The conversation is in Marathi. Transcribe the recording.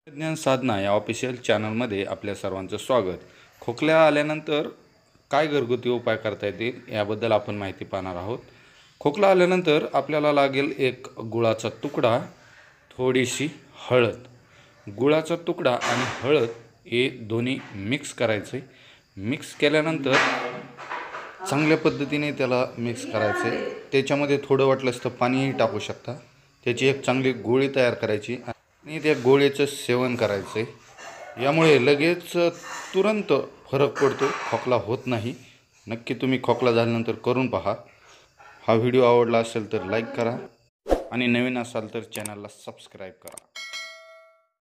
ज्ञान साधना या ऑफिशियल चॅनलमध्ये आपल्या सर्वांचं स्वागत। खोकला आल्यानंतर काय घरगुती उपाय करता येतील याबद्दल आपण माहिती पाहणार आहोत। खोकला आल्यानंतर आपल्याला लागेल एक गुळाचा तुकडा, थोडीशी हळद। गुळाचा तुकडा आणि हळद हे दोन्ही मिक्स करायचे। मिक्स केल्यानंतर चांगल्या पद्धतीने त्याला मिक्स करायचे। त्याच्यामध्ये थोडं वाटलंस तर पाणीही टाकू शकता। त्याची एक चांगली गोळी तयार करायची आणि त्या गोळीचं सेवन करायचे। यामुळे लगेच तुरंत फरक पडतो, खोकला होत नाही। नक्की तुम्ही खोकला झाल्यानंतर करून पहा। हा व्हिडिओ आवडला असेल तर लाईक करा आणि नवीन असाल तर चॅनलला सबस्क्राईब करा।